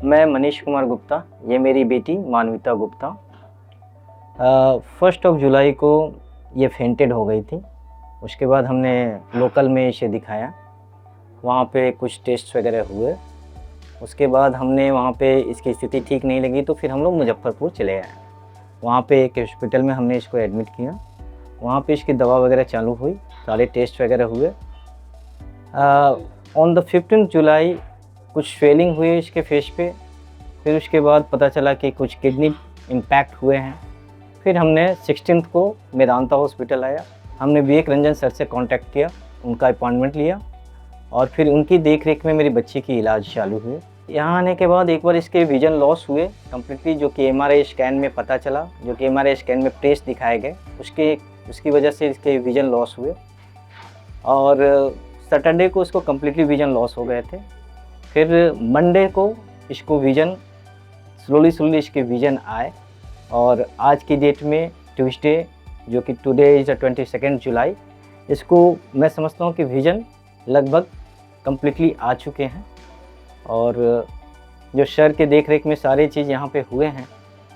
मैं मनीष कुमार गुप्ता, ये मेरी बेटी मानविता गुप्ता। 1 जुलाई को ये फेंटेड हो गई थी। उसके बाद हमने लोकल में इसे दिखाया, वहाँ पे कुछ टेस्ट वगैरह हुए। उसके बाद हमने वहाँ पे इसकी स्थिति ठीक नहीं लगी तो फिर हम लोग मुजफ्फरपुर चले आए। वहाँ पे एक हॉस्पिटल में हमने इसको एडमिट किया। वहाँ पे इसकी दवा वगैरह चालू हुई, सारे टेस्ट वगैरह हुए। ऑन द 15 जुलाई कुछ स्वेलिंग हुई इसके फेस पे। फिर उसके बाद पता चला कि कुछ किडनी इम्पैक्ट हुए हैं। फिर हमने 16 को मेदांता हॉस्पिटल आया। हमने विवेक रंजन सर से कांटेक्ट किया, उनका अपॉइंटमेंट लिया और फिर उनकी देख रेख में मेरी बच्ची की इलाज चालू हुए। यहाँ आने के बाद एक बार इसके विजन लॉस हुए कम्प्लीटली, जो कि एमआरआई स्कैन में पता चला, जो कि एमआरआई स्कैन में प्रेस दिखाए गए, उसकी वजह से इसके विजन लॉस हुए। और सैटरडे को इसको कम्प्लीटली विजन लॉस हो गए थे। फिर मंडे को इसको विजन स्लोली इसके विजन आए और आज की डेट में ट्यूसडे, जो कि टुडे इज़ 22 जुलाई, इसको मैं समझता हूँ कि विजन लगभग कम्प्लीटली आ चुके हैं। और जो सर के देख रेख में सारी चीज़ यहाँ पे हुए हैं,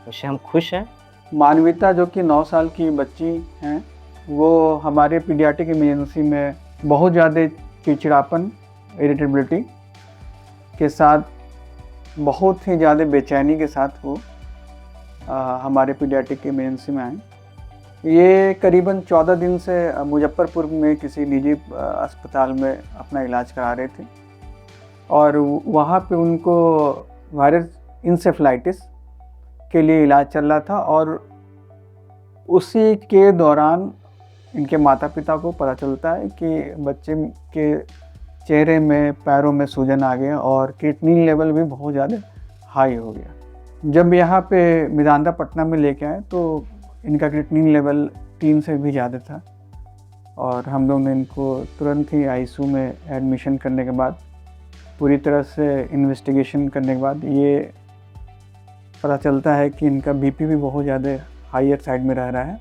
उससे हम खुश हैं। मानविता जो कि 9 साल की बच्ची हैं, वो हमारे पीडियाट्रिक इमरजेंसी में बहुत ज़्यादा चिड़चिड़ापन, इरिटेबिलिटी के साथ, बहुत ही ज़्यादा बेचैनी के साथ वो हमारे पीडियाट्रिक इमरजेंसी में आए। ये करीबन 14 दिन से मुजफ्फरपुर में किसी निजी अस्पताल में अपना इलाज करा रहे थे और वहाँ पे उनको वायरल इंसेफ्लाइटिस के लिए इलाज चल रहा था। और उसी के दौरान इनके माता पिता को पता चलता है कि बच्चे के चेहरे में, पैरों में सूजन आ गया और किडनी लेवल भी बहुत ज़्यादा हाई हो गया। जब यहाँ पे मेदांता पटना में लेके आए तो इनका किडनी लेवल 3 से भी ज़्यादा था और हम लोग ने इनको तुरंत ही आईसीयू में एडमिशन करने के बाद, पूरी तरह से इन्वेस्टिगेशन करने के बाद ये पता चलता है कि इनका बीपी भी बहुत ज़्यादा हायर साइड में रह रहा है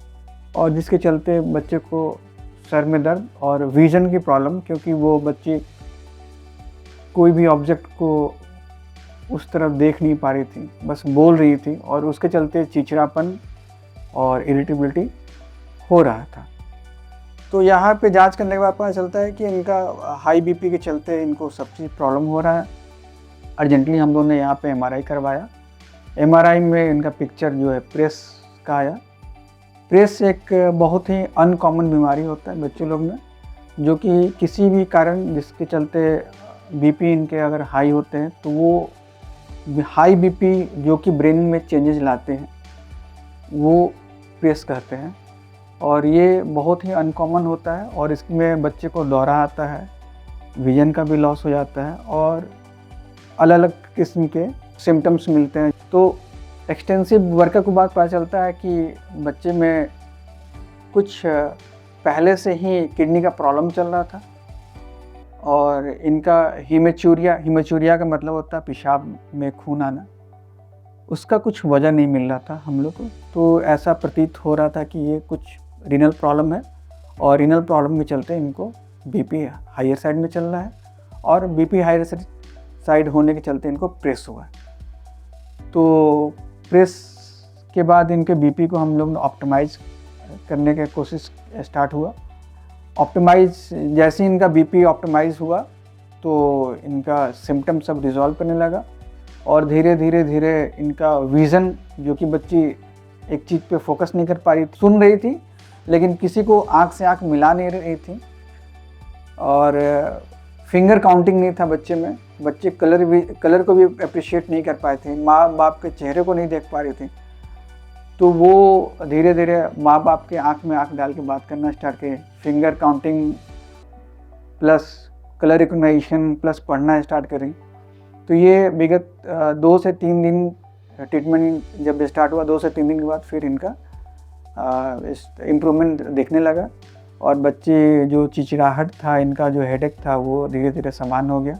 और जिसके चलते बच्चे को सर में दर्द और विज़न की प्रॉब्लम, क्योंकि वो बच्ची कोई भी ऑब्जेक्ट को उस तरफ देख नहीं पा रही थी, बस बोल रही थी और उसके चलते चिड़चिड़ापन और इरिटेबिलिटी हो रहा था। तो यहाँ पे जांच करने के बाद पता चलता है कि इनका हाई बीपी के चलते इनको सब चीज़ प्रॉब्लम हो रहा है। अर्जेंटली हम लोगों ने यहाँ पे एमआरआई करवाया। एमआरआई में इनका पिक्चर जो है प्रेस का आया। प्रेस एक बहुत ही अनकॉमन बीमारी होता है बच्चे लोग में, जो कि किसी भी कारण जिसके चलते बीपी इनके अगर हाई होते हैं तो वो हाई बीपी जो कि ब्रेन में चेंजेस लाते हैं वो प्रेस कहते हैं। और ये बहुत ही अनकॉमन होता है और इसमें बच्चे को दौरा आता है, विजन का भी लॉस हो जाता है और अलग अलग किस्म के सिम्टम्स मिलते हैं। तो एक्सटेंसिव वर्कअप के बाद पता चलता है कि बच्चे में कुछ पहले से ही किडनी का प्रॉब्लम चल रहा था और इनका हीमेचूरिया का मतलब होता है पेशाब में खून आना, उसका कुछ वजह नहीं मिल रहा था हम लोग को। तो ऐसा प्रतीत हो रहा था कि ये कुछ रीनल प्रॉब्लम है और रीनल प्रॉब्लम के चलते इनको बीपी हायर साइड में चल रहा है और बीपी हायर साइड होने के चलते इनको प्रेस हुआ है। तो प्रेस के बाद इनके बीपी को हम लोग ने ऑप्टिमाइज करने की कोशिश स्टार्ट हुआ। ऑप्टिमाइज जैसे ही इनका बीपी ऑप्टिमाइज हुआ तो इनका सिम्टम सब रिजॉल्व करने लगा और धीरे धीरे इनका विज़न, जो कि बच्ची एक चीज़ पे फोकस नहीं कर पा रही, सुन रही थी लेकिन किसी को आँख से आँख मिला नहीं रही थी और फिंगर काउंटिंग नहीं था बच्चे में। बच्चे कलर को भी अप्रिशिएट नहीं कर पाए थे, माँ बाप के चेहरे को नहीं देख पा रही थी। तो वो धीरे धीरे माँ बाप के आँख में आँख डाल के बात करना स्टार्ट किए। Finger counting plus colour recognition plus पढ़ना स्टार्ट करी। तो ये विगत 2 से 3 दिन ट्रीटमेंट जब स्टार्ट हुआ, 2 से 3 दिन के बाद फिर इनका इम्प्रूवमेंट देखने लगा और बच्चे जो चिड़चिड़ाहट था, इनका जो हेडेक था, वो धीरे धीरे सामान्य हो गया।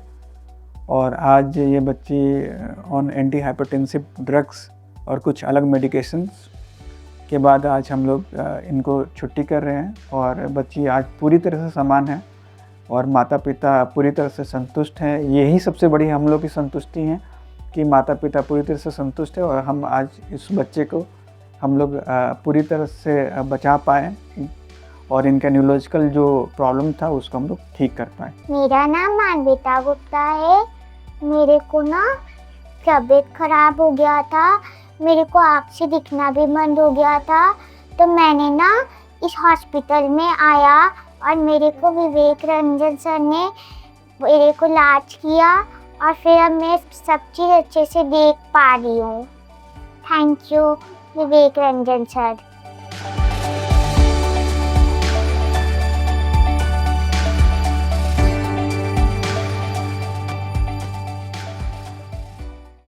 और आज ये बच्ची ऑन एंटी हाइपरटेंसिव ड्रग्स और कुछ अलग मेडिकेशंस के बाद आज हम लोग इनको छुट्टी कर रहे हैं और बच्ची आज पूरी तरह से सामान्य है और माता पिता पूरी तरह से संतुष्ट हैं। यही सबसे बड़ी हम लोग की संतुष्टि है कि माता पिता पूरी तरह से संतुष्ट है और हम आज इस बच्चे को हम लोग पूरी तरह से बचा पाए और इनका न्यूरोलॉजिकल जो प्रॉब्लम था उसको हम लोग ठीक कर पाए। मेरा नाम मानविता गुप्ता है। मेरे को ना तबीयत खराब हो गया था, मेरे को आँख से दिखना भी बंद हो गया था, तो मैंने ना इस हॉस्पिटल में आया और मेरे को विवेक रंजन सर ने मेरे को इलाज किया और फिर अब मैं सब चीज़ अच्छे से देख पा रही हूँ। Thank you Vivek Ranjan sir.